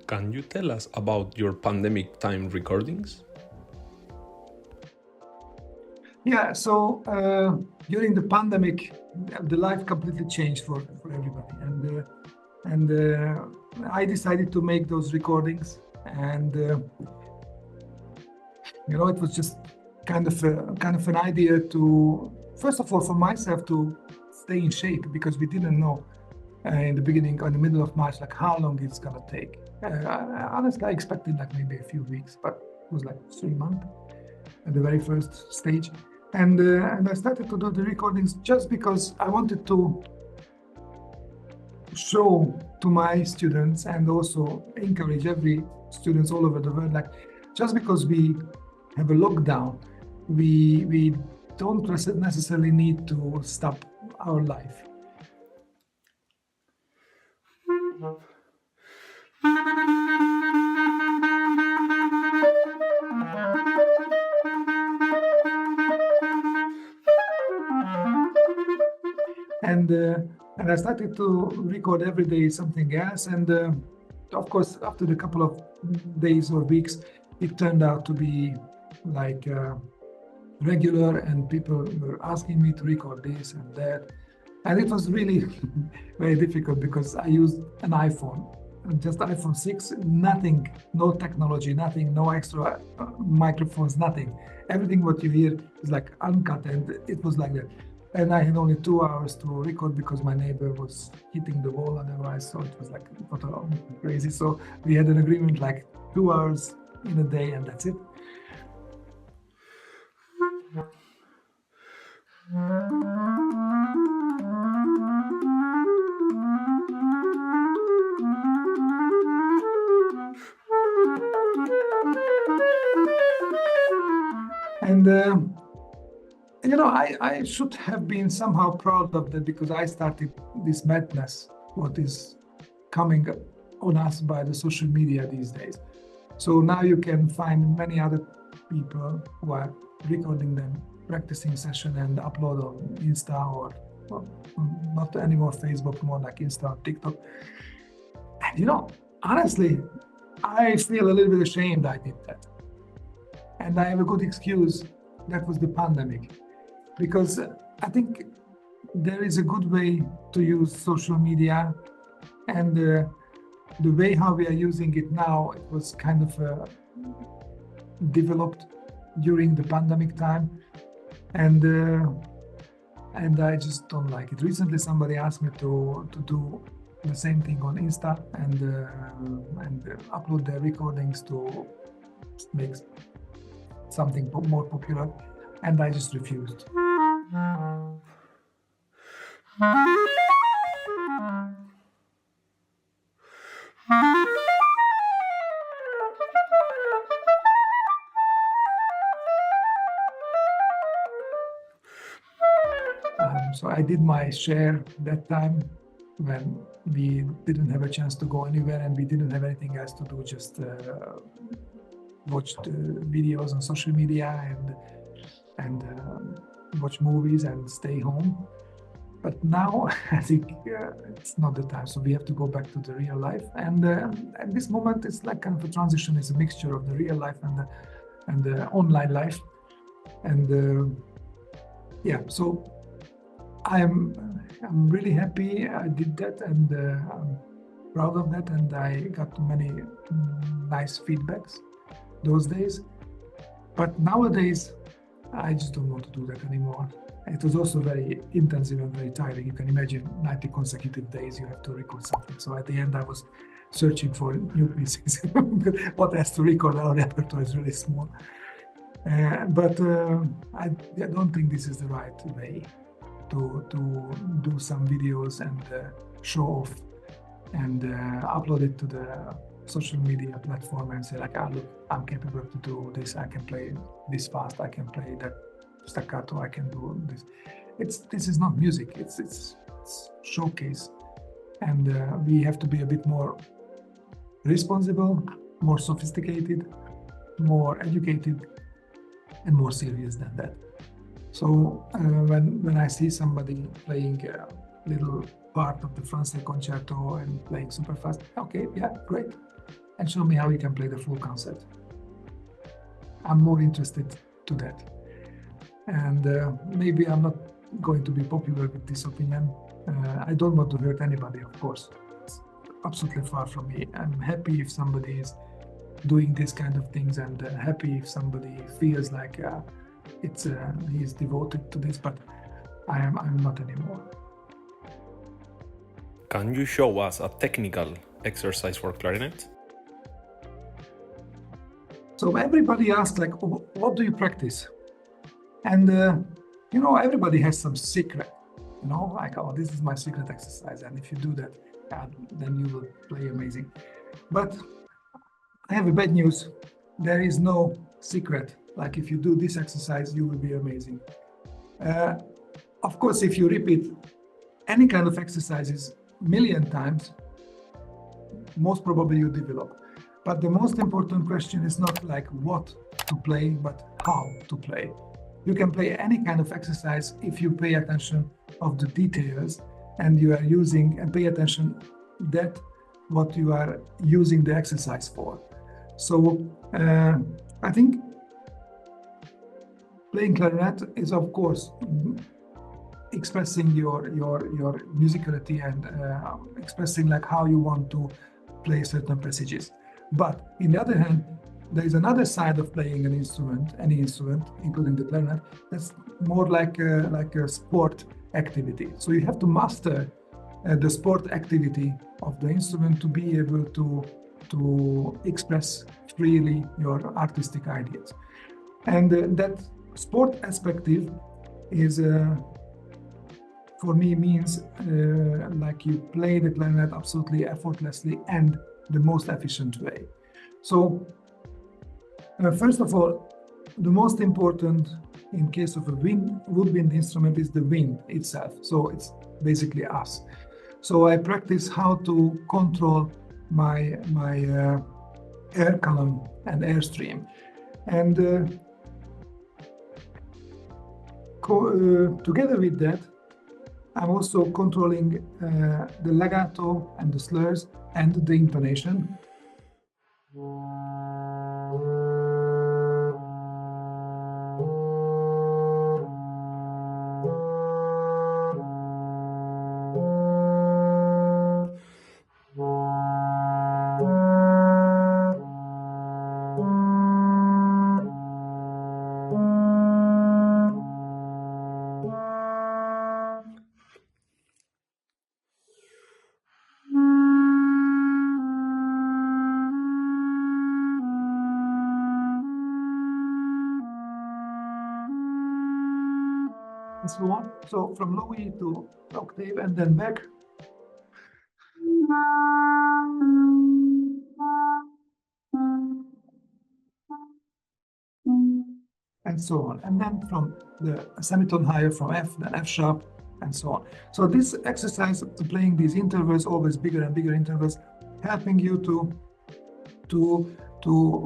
Can you tell us about your pandemic time recordings? Yeah, so during the pandemic, the life completely changed for everybody, and I decided to make those recordings, and it was just kind of an idea to, first of all, for myself to stay in shape, because we didn't know in the beginning or in the middle of March like how long it's gonna take. Honestly, I expected like maybe a few weeks, but it was like 3 months at the very first stage. And I started to do the recordings just because I wanted to show to my students and also encourage every students all over the world, like just because we have a lockdown, we don't necessarily need to stop our life. And I started to record every day something else. And of course, after a couple of days or weeks, it turned out to be like regular, and people were asking me to record this and that. And it was really very difficult because I used an iPhone, just iPhone 6, nothing, no technology, nothing, no extra microphones, nothing. Everything what you hear is like uncut, and it was like that. And I had only 2 hours to record because my neighbor was hitting the wall otherwise, so it was like crazy. So we had an agreement like 2 hours in a day, and that's it. And I should have been somehow proud of that, because I started this madness, what is coming on us by the social media these days. So now you can find many other people who are recording them, practicing session, and upload on Insta or not anymore Facebook, more like Insta or TikTok. And honestly, I feel a little bit ashamed I did that. And I have a good excuse. That was the pandemic. Because I think there is a good way to use social media, and the way how we are using it now, it was kind of developed during the pandemic time, and I just don't like it. Recently, somebody asked me to do the same thing on Insta and upload their recordings to make something more popular, and I just refused. So I did my share that time when we didn't have a chance to go anywhere and we didn't have anything else to do, just watch videos on social media and watch movies and stay home. But now I think it's not the time, so we have to go back to the real life. And at this moment, it's like kind of a transition. It's a mixture of the real life and the online life. And so I'm really happy I did that, and I'm proud of that. And I got many nice feedbacks those days. But nowadays, I just don't want to do that anymore. It was also very intensive and very tiring. You can imagine 90 consecutive days you have to record something. So at the end, I was searching for new pieces. What else to record? Our repertoire is really small. But I don't think this is the right way to do some videos and show off and upload it to the social media platform and say like, look, I'm capable to do this. I can play this fast. I can play that staccato. I can do this. This is not music. It's showcase, and we have to be a bit more responsible, more sophisticated, more educated, and more serious than that. So when I see somebody playing a little part of the Francais concerto and playing super fast, okay, yeah, great. and show me how you can play the full concert. I'm more interested to that. And maybe I'm not going to be popular with this opinion. I don't want to hurt anybody, of course. It's absolutely far from me. I'm happy if somebody is doing this kind of things, and happy if somebody feels like he is devoted to this, but I'm not anymore. Can you show us a technical exercise for clarinet? So everybody asks, like, what do you practice? And everybody has some secret, like, oh, this is my secret exercise, and if you do that, then you will play amazing. But I have a bad news. There is no secret. Like, if you do this exercise, you will be amazing. Of course, if you repeat any kind of exercises a million times, most probably you develop. But the most important question is not like what to play, but how to play. You can play any kind of exercise if you pay attention of the details, and you are using and pay attention that what you are using the exercise for. So I think playing clarinet is, of course, expressing your musicality and expressing like how you want to play certain passages. But in the other hand, there is another side of playing any instrument, including the clarinet, that's more like a sport activity. So you have to master the sport activity of the instrument to be able to express freely your artistic ideas. And that sport aspect is, for me, means like you play the clarinet absolutely effortlessly and the most efficient way. So first of all, the most important in case of a woodwind instrument is the wind itself. So it's basically us. So I practice how to control my air column and airstream, and together with that, I'm also controlling the legato and the slurs and the intonation. And so on. So from low E to octave and then back. And so on. And then from the semitone higher from F, then F sharp, and so on. So this exercise of playing these intervals, always bigger and bigger intervals, helping you to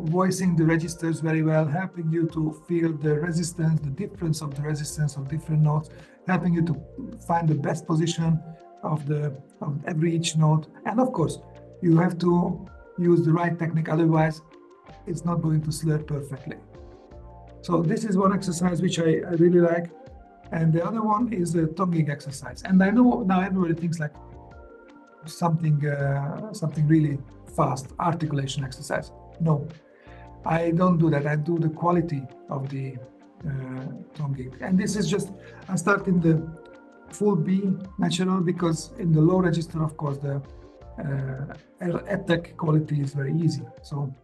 voicing the registers very well, helping you to feel the resistance, the difference of the resistance of different notes, helping you to find the best position of every each note. And of course, you have to use the right technique, otherwise it's not going to slur perfectly. So this is one exercise which I really like. And the other one is a tonguing exercise. And I know now everybody thinks like something really fast, articulation exercise. No, I don't do that. I do the quality of the tonguing. And this is just, I start in the full B natural, because in the low register, of course, the attack quality is very easy. So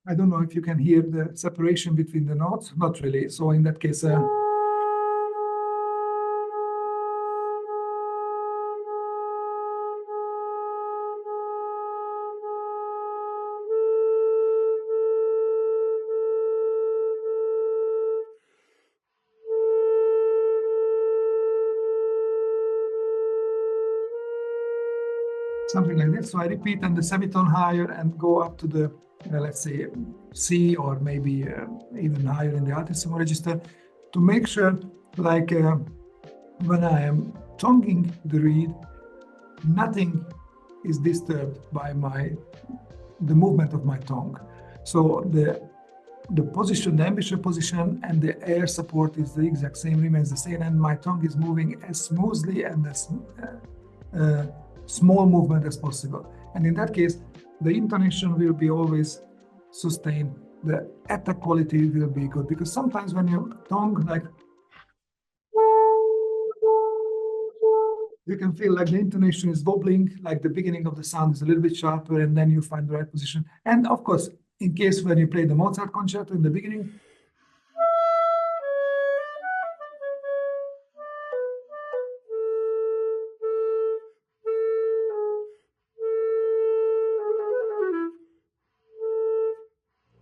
I don't know if you can hear the separation between the notes. Not really. So in that case, something like this. So I repeat and the semitone higher and go up to the, let's say, C, or maybe even higher in the altissimo register, to make sure, like when I am tonguing the reed, nothing is disturbed by the movement of my tongue. So the position, the embouchure position and the air support is the exact same, remains the same, and my tongue is moving as smoothly and as small movement as possible. And in that case, the intonation will be always sustained. The attack quality will be good, because sometimes when your tongue, like, you can feel like the intonation is wobbling, like the beginning of the sound is a little bit sharper, and then you find the right position. And of course, in case when you play the Mozart concerto in the beginning,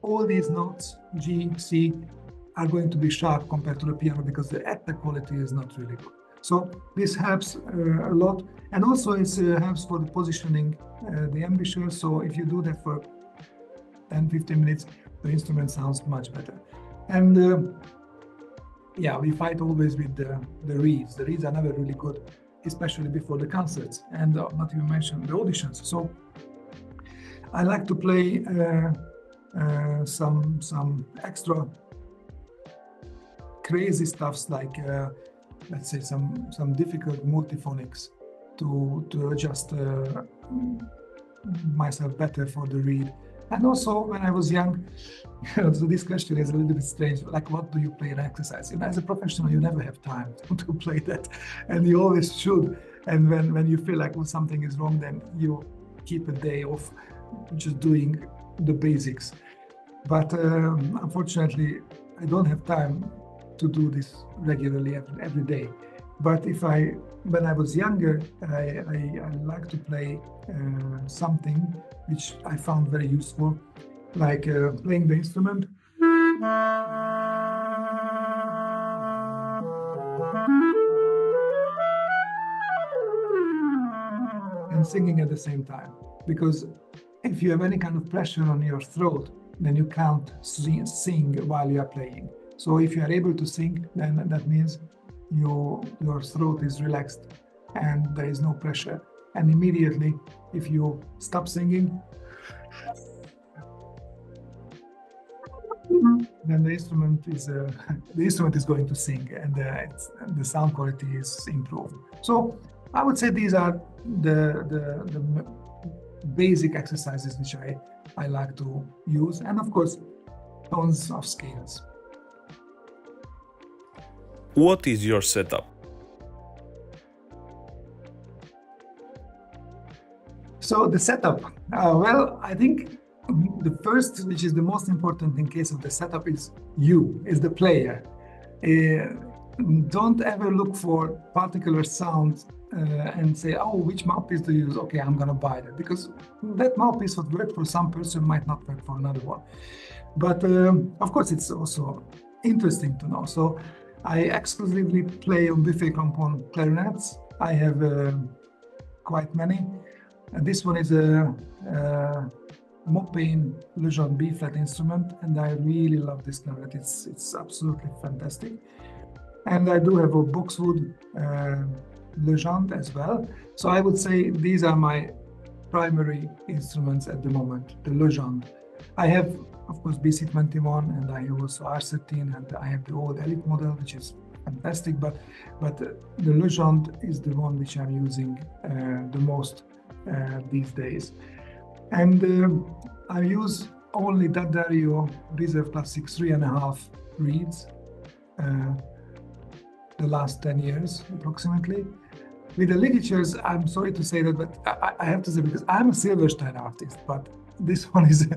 all these notes, G, C, are going to be sharp compared to the piano, because the attack quality is not really good. So this helps a lot, and also it helps for the positioning the embouchure. So if you do that for 10-15 minutes, the instrument sounds much better. And yeah, we fight always with the reeds. The reeds are never really good, especially before the concerts, and not even mention the auditions. So I like to play some extra crazy stuffs, like let's say some difficult multiphonics to adjust myself better for the reed. And also, when I was young, so this question is a little bit strange, like, what do you play in exercise? As a professional, you never have time to play that, and you always should. And when you feel like something is wrong, then you keep a day off just doing the basics. But unfortunately, I don't have time to do this regularly every day. But when I was younger, I like to play something which I found very useful, like playing the instrument and singing at the same time. Because if you have any kind of pressure on your throat, then you can't sing while you are playing. So if you are able to sing, then that means your throat is relaxed and there is no pressure. And immediately, if you stop singing, then the instrument is going to sing, and the sound quality is improved. So I would say these are the basic exercises which I like to use, and of course, tons of scales. What is your setup? So the setup, well, I think the first, which is the most important in case of the setup, is the player. Don't ever look for particular sounds and say, oh, which mouthpiece to use? Okay, I'm gonna buy that, because that mouthpiece would work for some person, might not work for another one. But of course, it's also interesting to know. So I exclusively play on buffet crampon clarinets. I have quite many. This one is a Mopane Legendre B-flat instrument, and I really love this clarinet. It's absolutely fantastic. And I do have a boxwood Legendre as well. So I would say these are my primary instruments at the moment, the Legendre. I have, of course, BC21, and I have also R13, and I have the old Elite model, which is fantastic, but the Legendre is the one which I'm using the most these days. And I use only D'Addario Reserve Classic 3.5 reeds the last 10 years approximately. With the ligatures, I'm sorry to say that, but I have to say, because I'm a Silverstein artist, but this one is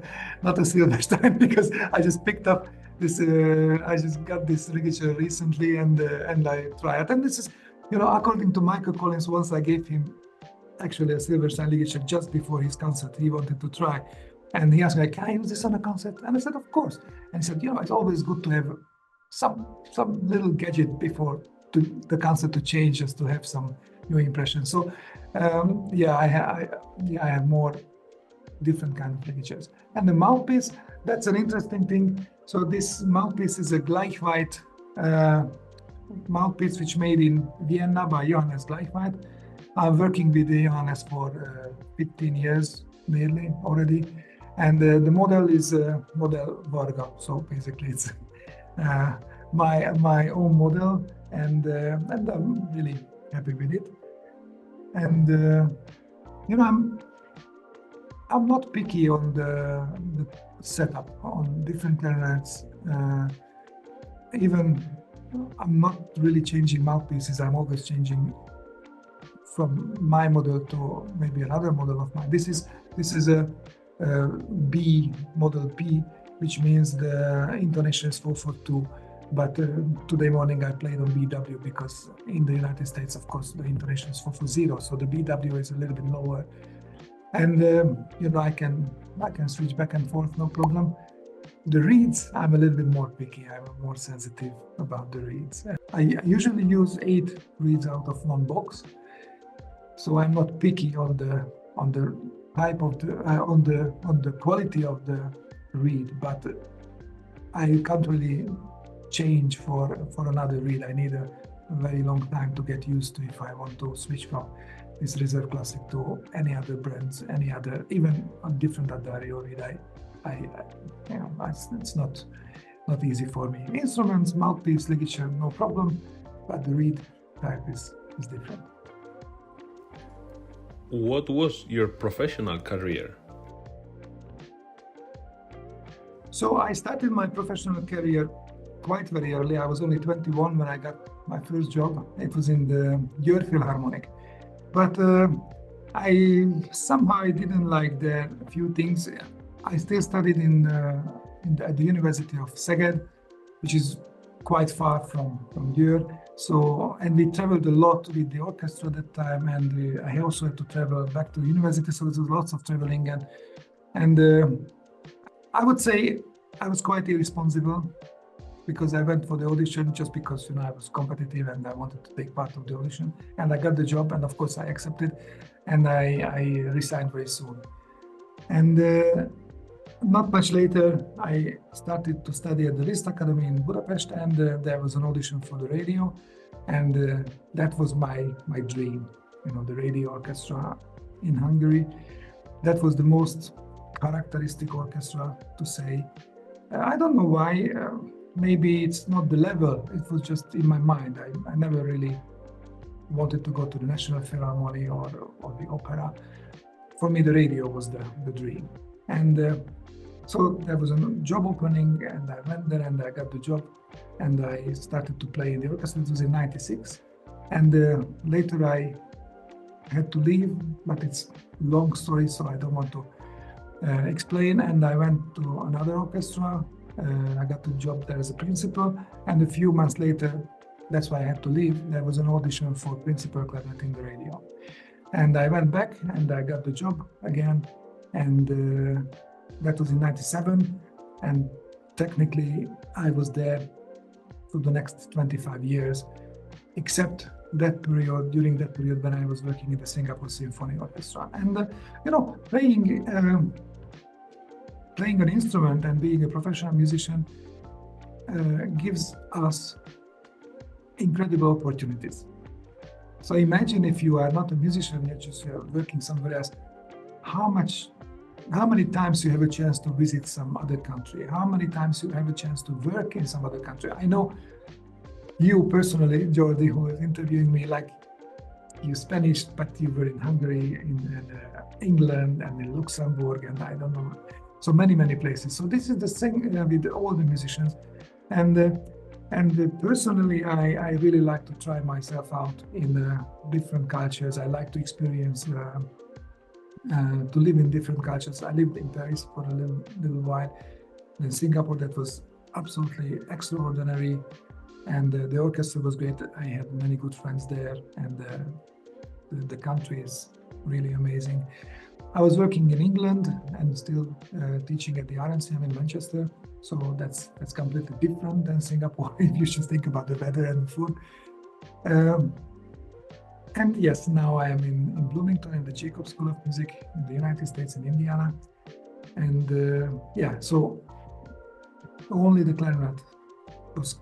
not a Silverstein, because I just picked up this, I just got this ligature recently, and I try it. And this is, according to Michael Collins, once I gave him actually a Silverstein ligature just before his concert, he wanted to try. And he asked me, can I use this on a concert? And I said, of course. And he said, it's always good to have some little gadget before the concert to change, just to have some new impressions. So I have more different kind of ligatures. And the mouthpiece, that's an interesting thing. So this mouthpiece is a Gleichweit mouthpiece which made in Vienna by Johannes Gleichweit. I'm working with Johannes for 15 years nearly already, and the model is model Varga. So basically, it's my own model, and I'm really happy with it. And I'm not picky on the setup on different clarinets. Even I'm not really changing mouthpieces. I'm always changing from my model to maybe another model of mine. This is a B model B, which means the intonation is 4/4-2. But today morning I played on BW because in the United States, of course, the intonation is 4/4-0, so the BW is a little bit lower. And I can switch back and forth, no problem. The reeds, I'm a little bit more picky. I'm more sensitive about the reeds. I usually use 8 reeds out of one box, so I'm not picky on the type of on the quality of the reed, but I can't really change for another reed. I need a very long time to get used to if I want to switch from this Reserve Classic to any other brands, any other, even a different Addario reed. It's not easy for me. Instruments, mouthpiece, ligature, no problem, but the reed type is different. What was your professional career? So I started my professional career quite very early. I was only 21 when I got my first job. It was in the Győr Philharmonic. But I didn't like there a few things. I still studied at the University of Szeged, which is quite far from Győr. So, and we traveled a lot with the orchestra at that time, and I also had to travel back to the university. So there was lots of traveling, and I would say I was quite irresponsible because I went for the audition just because I was competitive and I wanted to take part of the audition, and I got the job, and of course I accepted, and I resigned very soon. And not much later, I started to study at the Liszt Academy in Budapest, and there was an audition for the radio, and that was my dream, the radio orchestra in Hungary. That was the most characteristic orchestra, to say. I don't know why. Maybe it's not the level. It was just in my mind. I never really wanted to go to the National Philharmonic or the opera. For me, the radio was the dream. And so there was a job opening, and I went there and I got the job, and I started to play in the orchestra. It was in '96. And later I had to leave, but it's a long story, so I don't want to explain. And I went to another orchestra. I got the job there as a principal, and a few months later, that's why I had to leave, there was an audition for principal clarinet in the radio. And I went back and I got the job again, and that was in '97, and technically I was there for the next 25 years, except during that period when I was working in the Singapore Symphony Orchestra. And playing an instrument and being a professional musician gives us incredible opportunities. So imagine if you are not a musician, you're working somewhere else, how many times you have a chance to visit some other country, how many times you have a chance to work in some other country. I know you personally, Jordi, who is interviewing me, like you Spanish, but you were in Hungary, in England, and in Luxembourg, and I don't know, so many places. So this is the thing with all the musicians, and personally, I really like to try myself out in different cultures. I like to experience, to live in different cultures. I lived in Paris for a little while, in Singapore. That was absolutely extraordinary, and the orchestra was great. I had many good friends there, and the country is really amazing. I was working in England and still teaching at the RNCM in Manchester. So that's completely different than Singapore if you just think about the weather and the food. And yes, now I am in Bloomington in the Jacob School of Music in the United States, in Indiana. And so only the clarinet was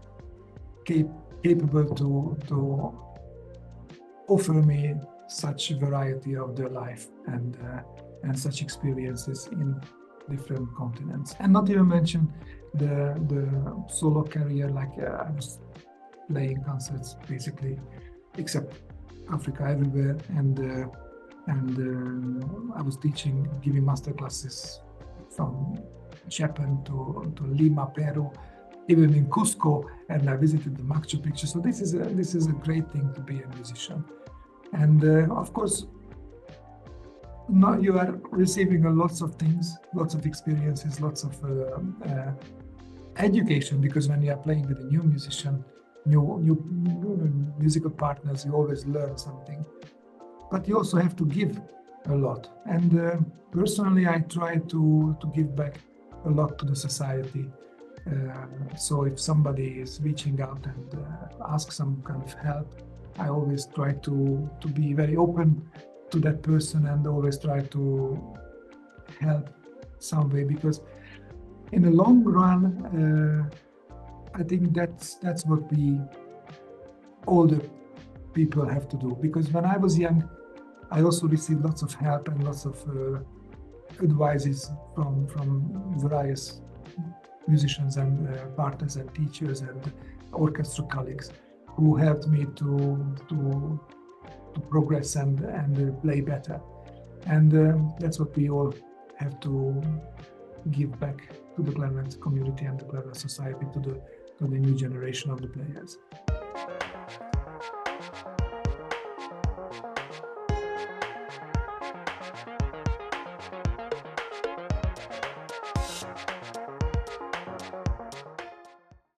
capable to offer me such variety of their life and such experiences in different continents. And not even mention the solo career, like I was playing concerts basically, except Africa, everywhere, and I was teaching, giving master classes from Japan to Lima, Peru, even in Cusco, and I visited the Machu Picchu. So this is a great thing to be a musician, and of course, now you are receiving lots of things, lots of experiences, lots of education, because when you are playing with a new musician, new musical partners, you always learn something. But you also have to give a lot. And personally, I try to give back a lot to the society. So if somebody is reaching out and asks some kind of help, I always try to be very open to that person and always try to help some way, because in the long run, I think that's what we older people have to do. Because when I was young, I also received lots of help and lots of advices from various musicians and partners and teachers and orchestra colleagues who helped me to progress and play better. And that's what we all have to give back to the clarinet community and the clarinet society, to the new generation of the players.